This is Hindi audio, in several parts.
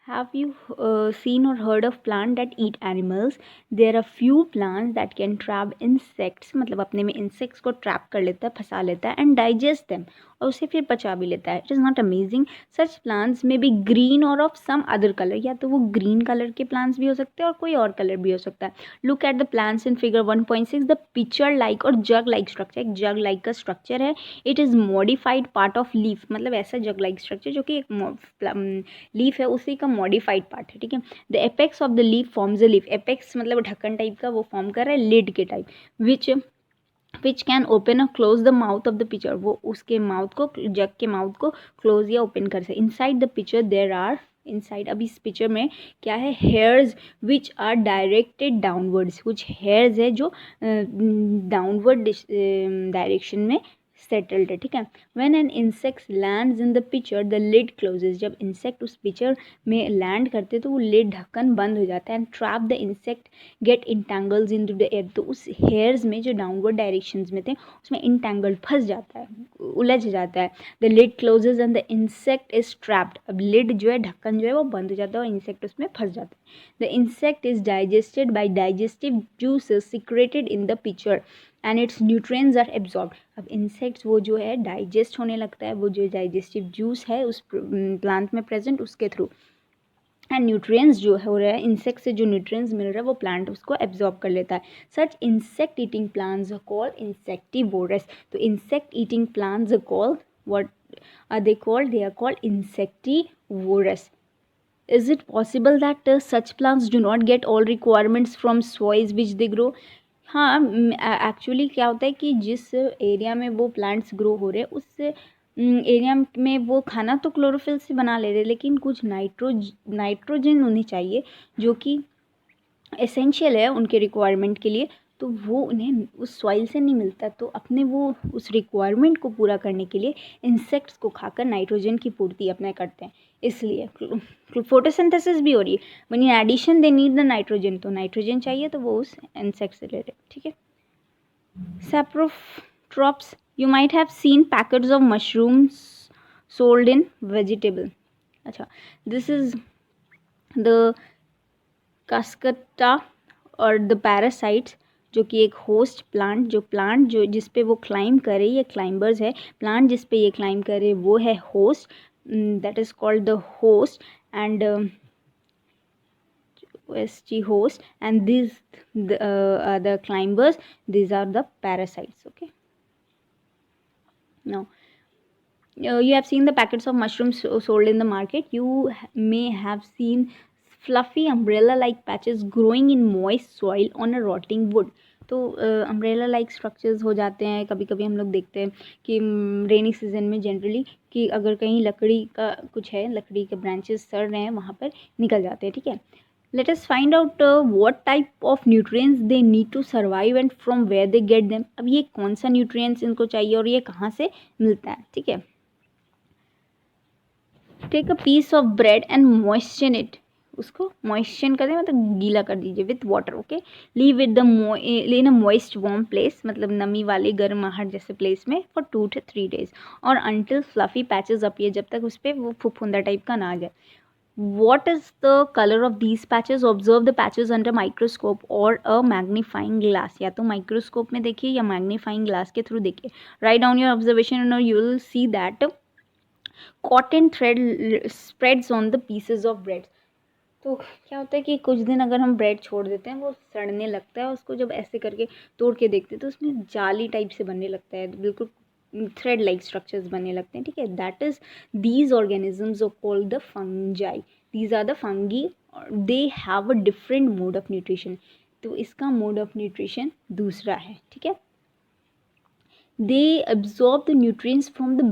Have you seen or heard of plant that eat animals? There are few plants that can trap insects, मतलब अपने में insects को trap कर लेता है, फंसा लेता है and digest them, और उसे फिर पचा भी लेता है. It is not amazing? Such plants may be green or of some other color. या तो वो green color के plants भी हो सकते हैं और कोई और color भी हो सकता है. Look at the plants in figure 1.6. The pitcher like और jug like structure, एक jug like का structure है. It is modified part of leaf, मतलब ऐसा jug like structure जो कि एक लीफ है उसी का मॉडिफाइड पार्ट है. ठीक है. The apex of the leaf forms a leaf. Apex मतलब ढक्कन टाइप का वो फॉर्म कर रहा है लिड के टाइप. विच कैन ओपन और close the mouth of the picture. वो उसके माउथ को, जग के माउथ को क्लोज या ओपन कर सकते. Inside the pitcher there are, inside अब इस पिक्चर में क्या है, hairs which are directed downwards. कुछ हेयर्स है जो डाउनवर्ड डायरेक्शन में सेटल्ड है. ठीक है. When an insect lands in the pitcher the lid closes. जब इंसेक्ट उस पिक्चर में लैंड करते तो वो लिड, ढक्कन बंद हो जाता है. And trap the insect get entangles into the air. तो उस हेयर्स में जो डाउनवर्ड डायरेक्शंस में थे उसमें इंटैंगल्ड, फंस जाता है, उलझ जाता है. The lid closes and the insect is trapped. अब लिड जो है, ढक्कन जो है वो बंद हो जाता है और इंसेक्ट उसमें फंस जाता है. The insect is digested by digestive juices secreted in the picture and its nutrients are absorb. अब इंसेक्ट्स वो जो है डाइजेस्ट होने लगता है, वो जो डाइजेस्टिव जूस है उस प्लांट में प्रेजेंट उसके थ्रू, एंड न्यूट्रिएंट्स जो हो रहा है, इंसेक्ट से जो न्यूट्रिएंट्स मिल रहा है वो प्लांट उसको एब्जॉर्ब कर लेता है. Such insect eating plants are called insectivorous. तो insect eating plants are called, what are they called? They are called insectivorous. Is it possible that such plants do not get all requirements from soils which they grow? हाँ, एक्चुअली क्या होता है कि जिस एरिया में वो प्लांट्स ग्रो हो रहे हैं उस एरिया में वो खाना तो क्लोरोफिल से बना ले रहे, लेकिन कुछ नाइट्रोजन उन्हें चाहिए जो कि एसेंशियल है उनके रिक्वायरमेंट के लिए. तो वो उन्हें उस सॉइल से नहीं मिलता. तो अपने वो उस रिक्वायरमेंट को पूरा करने के लिए इंसेक्ट्स को खाकर नाइट्रोजन की पूर्ति अपने करते हैं. इसलिए फोटोसिंथेसिस भी हो रही है. One in addition they need the nitrogen. तो नाइट्रोजन चाहिए तो वो उस इंसेक्ट से ले रहे. ठीक है. Saprotrophs. You might have seen packets of mushrooms sold in vegetable. अच्छा, दिस इज द कास्कटा और द पैरासाइट्स, जो कि एक होस्ट प्लांट, जो जिस पे वो क्लाइम करे, ये क्लाइंबर्स है. प्लांट जिस पे ये क्लाइम करे वो है host, that is called the host and OST host, and these are the climbers, these are the parasites. Okay, now you have seen the packets of mushrooms sold in the market. You may have seen fluffy umbrella like patches growing in moist soil on a rotting wood. तो अम्ब्रेला लाइक स्ट्रक्चर्स हो जाते हैं कभी कभी. हम लोग देखते हैं कि रेनी सीजन में जनरली कि अगर कहीं लकड़ी का कुछ है, लकड़ी के ब्रांचेस सड़ रहे हैं, वहाँ पर निकल जाते हैं. ठीक है. Let us find out what type of nutrients they need to survive and from where they get them. अब ये कौन सा nutrients इनको चाहिए और ये कहाँ से मिलता है. ठीक है. Take a piece of bread and moisten it. उसको moisten कर दें, मतलब गीला कर दीजिए with water. Okay. Leave it in a moist warm place, मतलब नमी वाले गर्माहट जैसे place में for 2 to 3 days और until fluffy patches appear, जब तक उस पर वो फुफुंदा टाइप का ना आ जाए. What is the color of these patches? Observe the patches under microscope or a magnifying glass. या तो माइक्रोस्कोप में देखिए या मैग्नीफाइंग ग्लास के थ्रू देखिए. Write down your observation and you will see that cotton thread spreads on the pieces of bread. तो क्या होता है कि कुछ दिन अगर हम ब्रेड छोड़ देते हैं वो सड़ने लगता है. उसको जब ऐसे करके तोड़ के देखते हैं तो उसमें जाली टाइप से बनने लगता है, बिल्कुल थ्रेड लाइक स्ट्रक्चर्स बनने लगते हैं. ठीक है. That is these organisms are called the fungi. These are the fungi. They have a different mode of nutrition. तो इसका मोड ऑफ न्यूट्रिशन दूसरा है. ठीक है. they absorb the nutrients from the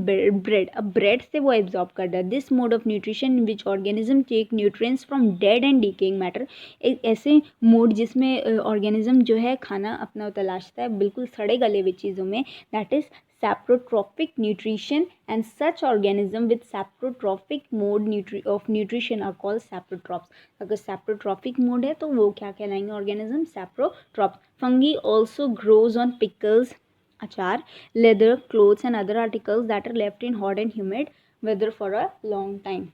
bread. अब bread से वो absorb कर रहा है. This mode of nutrition in which organism take nutrients from dead and decaying matter. एक ऐसे मोड जिसमें ऑर्गेनिज्म जो है खाना अपना तलाशता है बिल्कुल सड़े गले हुए चीज़ों में, that is saprotrophic nutrition, and such organism with saprotrophic mode of nutrition are called saprotrophs. अगर saprotrophic mode है तो वो क्या कहलाएंगे organism? saprotrophs. Fungi also grows on pickles, achar, leather, clothes and other articles that are left in hot and humid weather for a long time.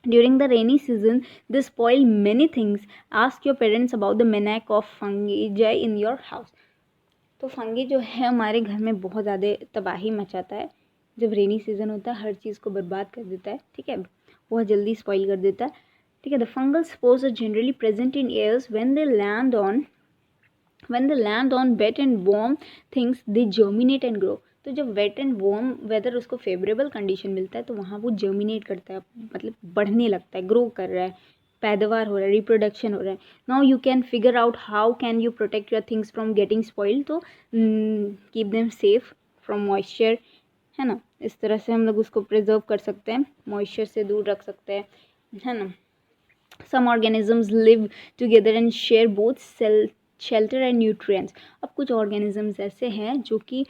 During the rainy season, they spoil many things. Ask your parents about the menace of fungi in your house. तो फंगी जो है हमारे घर में बहुत ज़्यादा तबाही मचाता है। जब रेनी सीज़न होता है हर चीज़ को बर्बाद कर देता है, ठीक है, बहुत जल्दी स्पॉइल कर देता है, ठीक है। The fungal spores are generally present in airs when they land on wet and warm things they germinate and grow. तो जब वेट एंड वार्म वेदर उसको फेवरेबल कंडीशन मिलता है तो वहाँ वो जर्मिनेट करता है, मतलब बढ़ने लगता है, ग्रो कर रहा है, पैदावार हो रहा है, रिप्रोडक्शन हो रहा है। Now you can figure out how can you protect your things from getting spoiled. तो keep them safe from moisture, है ना। इस तरह से हम लोग उसको प्रिजर्व कर सकते हैं, मॉइस्चर से दूर रख सकते हैं, है ना। Some organisms live together and share both shelter and nutrients. अब कुछ ऑर्गेनिजम्स ऐसे हैं जो कि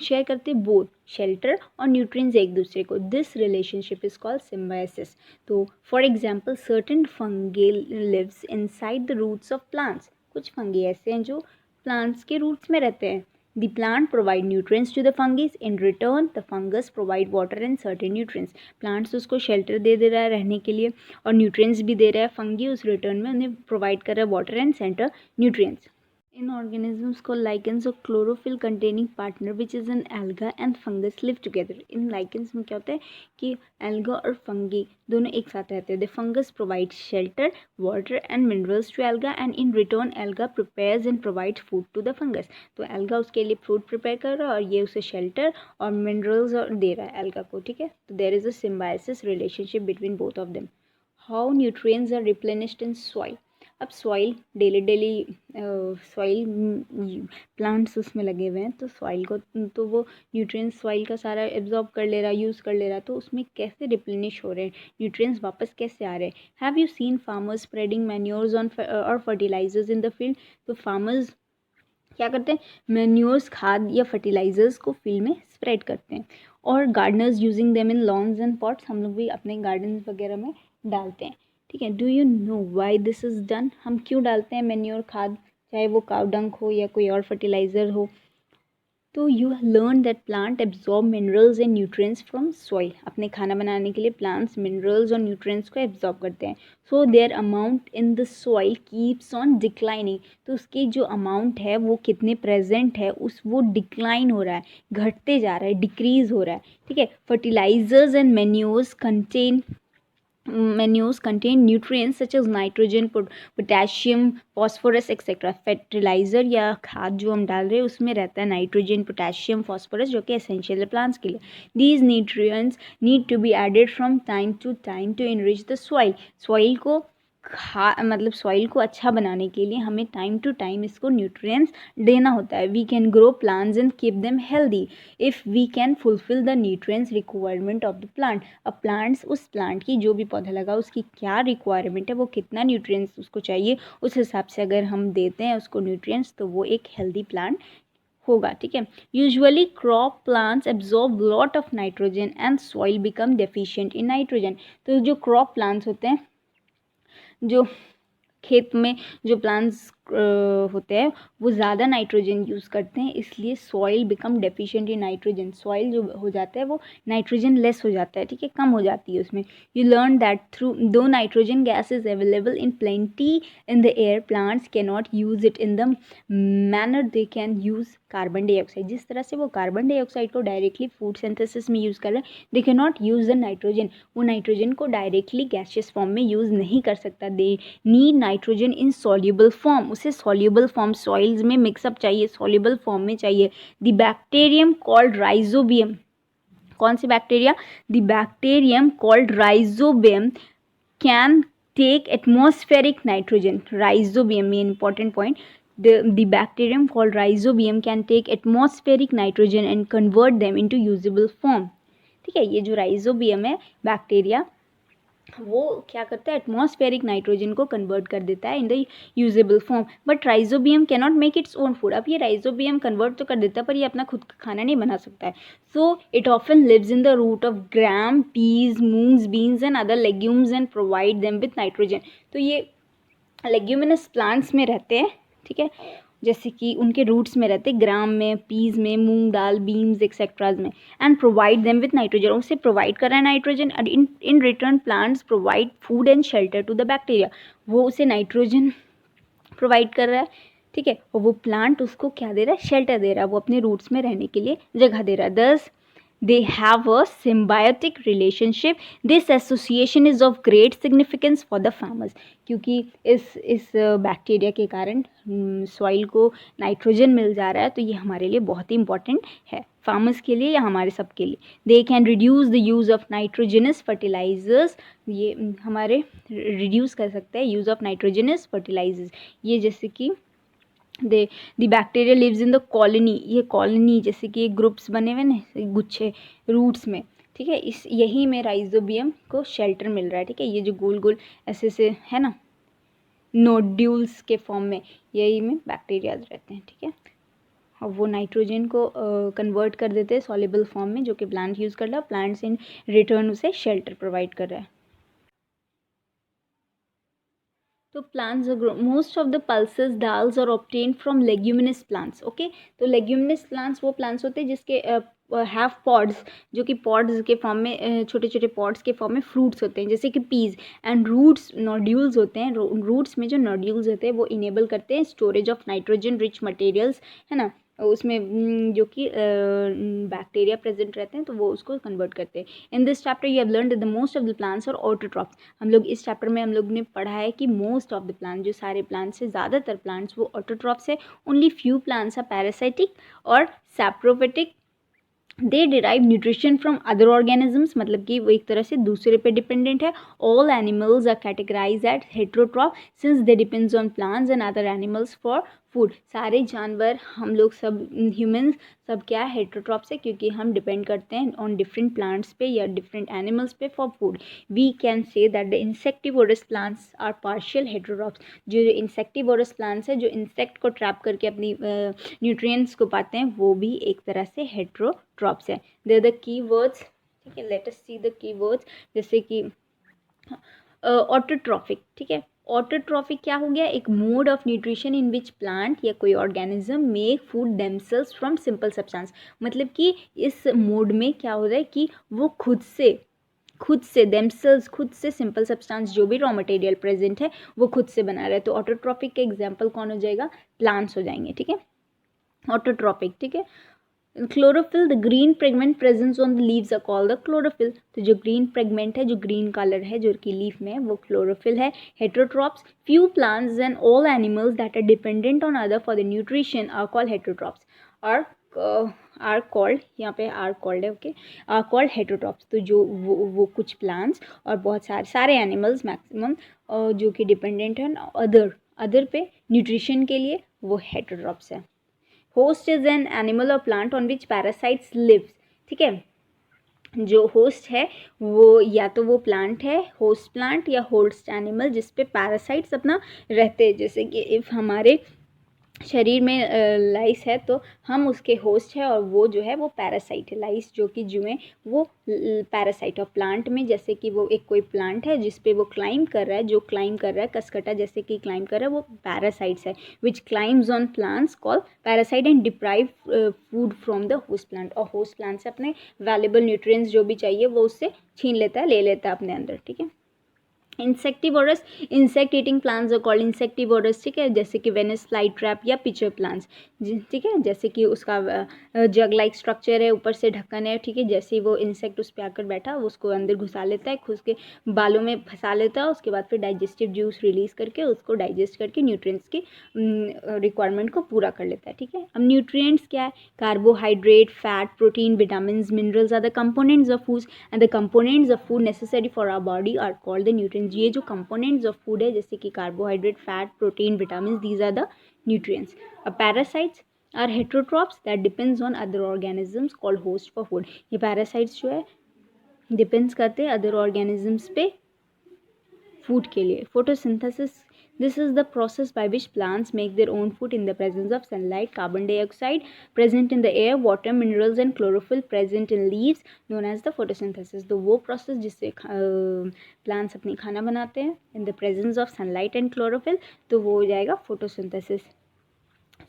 शेयर करते हैं बोथ शेल्टर और न्यूट्रिएंट्स एक दूसरे को। This relationship is called symbiosis. तो for example certain fungi lives inside the roots of plants. कुछ फंगी ऐसे हैं जो प्लांट्स के रूट्स में रहते हैं। The plant provide nutrients to the fungus. In return, the fungus provide water and certain nutrients. Plants उसको shelter दे रहा है रहने के लिए और nutrients भी दे रहा है। फंगी उस रिटर्न में उन्हें प्रोवाइड कर रहा है water and centre nutrients. In organisms को लाइकेंस और chlorophyll containing partner which is an alga and fungus live together. In lichens में क्या होता है कि एल्गा और फंगी दोनों एक साथ रहते हैं। The fungus provide shelter water and minerals to alga and in return alga prepares and provide food to the fungus. तो एल्गा उसके लिए फूड प्रिपेयर कर रहा है और ये उसे शेल्टर और मिनरल्स और दे रहा है एल्गा को, ठीक है। तो there is a symbiosis relationship between both of them. How nutrients are replenished in soil. अब सॉइल डेली सॉइल प्लांट्स उसमें लगे हुए हैं तो सॉइल को तो वो न्यूट्रिएंट्स सॉइल का सारा एब्जॉर्ब कर ले रहा है, यूज़ कर ले रहा है। तो उसमें कैसे रिप्लेनिश हो रहे हैं न्यूट्रिएंट्स, वापस कैसे आ रहे हैं। Have you seen farmers spreading manures on और फर्टिलाइजर्स इन द फील्ड। तो फार्मर्स क्या करते हैं, मैन्योर्स खाद या फर्टिलाइजर्स को फील्ड में स्प्रेड करते हैं। और Gardner's using them in loans and pots, हम लोग भी अपने गार्डन वगैरह में डालते हैं, ठीक है। Do you know why this is done. हम क्यों डालते हैं मैन्योर खाद, चाहे वो काउ डंक हो या कोई और फर्टिलाइज़र हो। तो you learn that plant absorb minerals and nutrients from soil. अपने खाना बनाने के लिए प्लांट्स मिनरल्स और न्यूट्रिएंट्स को एब्जॉर्ब करते हैं। So their amount in the soil keeps on declining. तो उसकी जो अमाउंट है वो कितने प्रेजेंट है वो डिक्लाइन हो रहा है, घटते जा रहा है, डिक्रीज हो रहा है, ठीक है। Fertilisers and manures contain nutrients such as nitrogen, potassium, phosphorus etc. Fertiliser या खाद जो हम डाल रहे हैं उसमें रहता है नाइट्रोजन, पोटेशियम, फॉस्फोरस जो कि एसेंशियल है प्लांट्स के लिए। These nutrients need to be added from time to time to enrich the soil. Soil को मतलब सॉइल को अच्छा बनाने के लिए हमें टाइम टू टाइम इसको न्यूट्रिएंट्स देना होता है। We can grow plants and keep them healthy if we can fulfil the nutrients requirement of the plant. अब प्लांट्स उस प्लांट की जो भी पौधा लगा उसकी क्या रिक्वायरमेंट है, वो कितना न्यूट्रिएंट्स उसको चाहिए, उस हिसाब से अगर हम देते हैं उसको न्यूट्रिएंट्स तो वो एक हेल्दी प्लांट होगा, ठीक है। Usually crop plants absorb lot of nitrogen and soil become deficient in nitrogen. तो जो क्रॉप प्लांट्स होते हैं, जो खेत में जो प्लांट्स होते हैं वो ज़्यादा नाइट्रोजन यूज़ करते हैं, इसलिए soil become deficient in nitrogen. Soil जो हो जाता है वो नाइट्रोजन लेस हो जाता है, ठीक है, कम हो जाती है उसमें। यू लर्न दैट थ्रू दो nitrogen gas is available in plenty in the air, plants can not use it in the manner they can use carbon dioxide. जिस तरह से वो कार्बन डाइऑक्साइड को डायरेक्टली फूड सिंथेसिस में यूज़ कर रहे हैं, they can not use the nitrogen. वो नाइट्रोजन को डायरेक्टली गैसियस फॉर्म में यूज़ नहीं कर सकता। They need nitrogen in soluble form, उसे सॉल्युबल फॉर्म सॉइल्स में मिक्सअप चाहिए, सॉल्युबल फॉर्म में चाहिए। द बैक्टीरियम कॉल्ड राइजोबियम, कौन सी bacteria, the bacterium called Rhizobium can take atmospheric nitrogen. Rhizobium में important point, the bacterium called rhizobium can take atmospheric nitrogen and convert them into usable form, ठीक है। ये जो राइजोबियम है बैक्टीरिया वो क्या करता है, एटमॉस्फेरिक नाइट्रोजन को कन्वर्ट कर देता है in the usable form. But rhizobium can not make its own food. अब ये राइजोबियम कन्वर्ट तो कर देता है पर ये अपना खुद का खाना नहीं बना सकता है। So it often lives in the root of gram, peas, moongs, beans and other legumes and provide them with nitrogen. तो ये लेग्यूमिनस प्लांट्स में रहते हैं, ठीक है, जैसे कि उनके रूट्स में रहते, ग्राम में, पीज में, मूंग दाल, बीन्स एक्सेट्राज में, and provide them with nitrogen, उसे प्रोवाइड कर रहा है nitrogen, and in return plants provide food and shelter to the bacteria, वो उसे नाइट्रोजन प्रोवाइड कर रहा है, ठीक है, और वो प्लांट उसको क्या दे रहा है, शेल्टर दे रहा है, वो अपने रूट्स में रहने के लिए जगह दे रहा है। दस they have a symbiotic relationship. This association is of great significance for the farmers, क्योंकि इस बैक्टीरिया के कारण सॉइल को नाइट्रोजन मिल जा रहा है, तो ये हमारे लिए बहुत ही इंपॉर्टेंट है, फार्मर्स के लिए या हमारे सब के लिए। They can reduce the use of nitrogenous fertilisers, ये हमारे रिड्यूस कर सकते हैं यूज़ ऑफ नाइट्रोजनस फर्टिलाइजर्स, ये जैसे कि the bacteria lives in the colony, ये कॉलोनी जैसे कि ग्रुप्स बने हुए ना गुच्छे रूट्स में, ठीक है, इस यही में राइजोबियम को शेल्टर मिल रहा है, ठीक है, ये जो गोल गोल ऐसे से है ना नोड्यूल्स के फॉर्म में, यही में बैक्टीरियाज रहते हैं, ठीक है, और वो नाइट्रोजन को कन्वर्ट कर देते हैं सॉल्युबल फॉर्म में, जो कि प्लांट यूज़ कर रहा है, प्लांट्स इन रिटर्न उसे शेल्टर प्रोवाइड कर रहा है। तो plants most of the pulses dals are obtain from leguminous plants, okay, तो लेग्यूमिनस प्लांट्स वो प्लांट्स होते हैं जिसके हैव पॉड्स, जो कि पॉड्स के फॉर्म में छोटे छोटे पॉड्स के फॉर्म में फ्रूट्स होते हैं, जैसे कि पीज, एंड रूट्स नोड्यूल्स होते हैं, रूट्स में जो नोड्यूल्स होते हैं वो इनेबल करते हैं storage of nitrogen rich materials, है ना, उसमें जो कि बैक्टीरिया प्रेजेंट रहते हैं, तो वो उसको कन्वर्ट करते हैं। In this chapter you have learn the most of the plants और ऑटोट्रॉप्स, हम लोग इस चैप्टर में हम लोग ने पढ़ा है कि मोस्ट ऑफ द प्लांट, जो सारे प्लांट्स है, ज़्यादातर प्लांट्स वो ऑटोट्रॉप्स है, only few plants are parasitic और saprophytic, they derive nutrition from other organisms, मतलब कि वो एक तरह से दूसरे पे डिपेंडेंट है। All animals are categorise at heterotroph since they depends on plants and other animals for food, सारे जानवर, हम लोग सब ह्यूमंस सब क्या है, हेट्रोट्रॉप्स है, क्योंकि हम डिपेंड करते हैं ऑन डिफरेंट प्लांट्स पे या डिफरेंट एनिमल्स पे for food. We can say that the insectivorous plants are partial heterotrophs, जो इंसेक्टिवोरस प्लांट्स है, जो इंसेक्ट को ट्रैप करके अपनी न्यूट्रिएंट्स को पाते हैं, वो भी एक तरह से हेट्रोट्रॉप्स है। They are the key words, ठीक है, let us see the key words, जैसे कि ऑटोट्रॉफिक, ठीक है, ऑटोट्रॉफिक क्या हो गया, एक mode of nutrition in which plant या कोई organism make food themselves from simple substance, मतलब कि इस मोड में क्या हो रहा है कि वो खुद से देमसेल्स, खुद से सिंपल सब्सटेंस जो भी रॉ मटेरियल प्रेजेंट है वो खुद से बना रहा है, तो ऑटोट्रॉफिक का एग्जाम्पल कौन हो जाएगा, प्लांट्स हो जाएंगे, ठीक है, ऑटोट्रॉपिक, ठीक है। Chlorophyll, the green pigment presence on the leaves are called the chlorophyll, तो जो ग्रीन पिगमेंट है, जो ग्रीन कलर है जो कि लीफ में है, वो क्लोरोफिल है। Heterotrophs, few plants and all animals that are dependent on other for the nutrition are called heterotrophs, are called, यहाँ पे आर कॉल्ड है, ओके, आर कॉल्ड हेट्रोट्रॉप्स, तो जो वो कुछ प्लांट्स और बहुत सारे एनिमल्स मैक्सिमम जो कि डिपेंडेंट है अदर पे न्यूट्रिशन के लिए, वो हेट्रोट्रॉप्स है। होस्ट इज एन एनिमल और plant on which parasites lives, ठीक है, जो होस्ट है वो या तो वो प्लांट है, होस्ट प्लांट, या होस्ट एनिमल जिस पे पैरासाइट्स अपना रहते हैं, जैसे कि इफ़ हमारे शरीर में लाइस है तो हम उसके होस्ट है, और वो जो है वो पैरासाइट है, लाइस जो कि जुएं वो पैरासाइट, और प्लांट में जैसे कि वो एक कोई प्लांट है जिस पे वो क्लाइम कर रहा है, जो क्लाइम कर रहा है कसकटा जैसे कि क्लाइम कर रहा है, वो पैरासाइट्स है, which climbs on plants call parasite and deprive food from the host plant, और होस्ट प्लांट से अपने वैल्यूबल न्यूट्रिएंट्स जो भी चाहिए वो उससे छीन लेता है, ले लेता है अपने अंदर, ठीक है। Insectivorous, insect eating plants are called insectivorous, ठीक है, जैसे कि वेनिस फ्लाई ट्रैप या पिचर प्लांट्स, ठीक है, जैसे कि उसका जग लाइक स्ट्रक्चर है, ऊपर से ढक्कन है, ठीक है, जैसे ही वो इंसेक्ट उस पर आकर बैठा वो उसको अंदर घुसा लेता है, खुद के बालों में फंसा लेता है, उसके बाद फिर डाइजेस्टिव जूस रिलीज करके उसको डाइजेस्ट करके न्यूट्रिएंट्स की रिक्वायरमेंट को पूरा कर लेता है, ठीक है। अब न्यूट्रिएंट्स क्या है, carbohydrate, fat, protein, vitamins, minerals are the components of food, and the components of food necessary for our body are called the nutrients, ये जो कंपोनेंट्स ऑफ फूड है, जैसे कि carbohydrate, fat, protein, vitamin, these are the nutrients. अब parasites are heterotrophs that depends on other organisms called host for food, ये पैरासाइट्स जो है डिपेंड्स करते हैं अदर ऑर्गेनिजम्स पे फूड के लिए। Photosynthesis, this is the process by which plants make their own food in the presence of sunlight, carbon dioxide present in the air, water, minerals and chlorophyll present in leaves known as the photosynthesis, तो वो प्रोसेस जिससे प्लांट्स अपनी खाना बनाते हैं in the presence of sunlight and chlorophyll, तो वो हो जाएगा photosynthesis।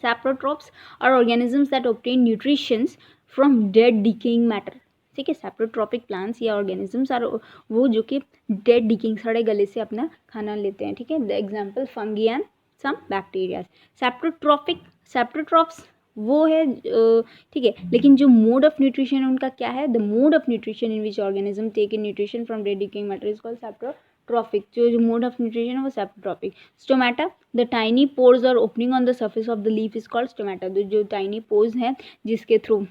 Saprotrophs are organisms that obtain nutritions from dead decaying matter. ठीक है, सैप्रोट्रॉपिक प्लांट्स या ऑर्गेनिजम्स आर वो जो कि डेड डिकिंग सड़े गले से अपना खाना लेते हैं. ठीक है, the example fungi and some bacteria. Saprotrophs वो है, ठीक है, लेकिन जो मोड ऑफ न्यूट्रिशन उनका क्या है, the mode of nutrition in which organism take in nutrition from dead decaying matter is called saprotrophic. जो मोड ऑफ न्यूट्रिशन है वो saprotrophic. Stomata, the tiny pores और opening on the surface of the leaf is called stomata. जो टाइनी पोर्स हैं जिसके थ्रू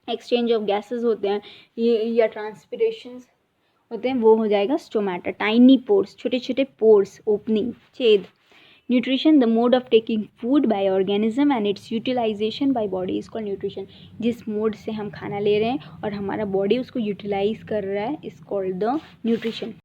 एक्सचेंज ऑफ गैसेज होते हैं या ट्रांसपिरेशन होते हैं, वो हो जाएगा स्टोमेटा. टाइनी पोर्स, छोटे छोटे पोर्स, ओपनिंग, छेद. Nutrition, the mode of taking food by organism and its utilisation by body is called nutrition. जिस मोड से हम खाना ले रहे हैं और हमारा बॉडी उसको यूटिलाइज कर रहा है इज कॉल्ड द न्यूट्रिशन.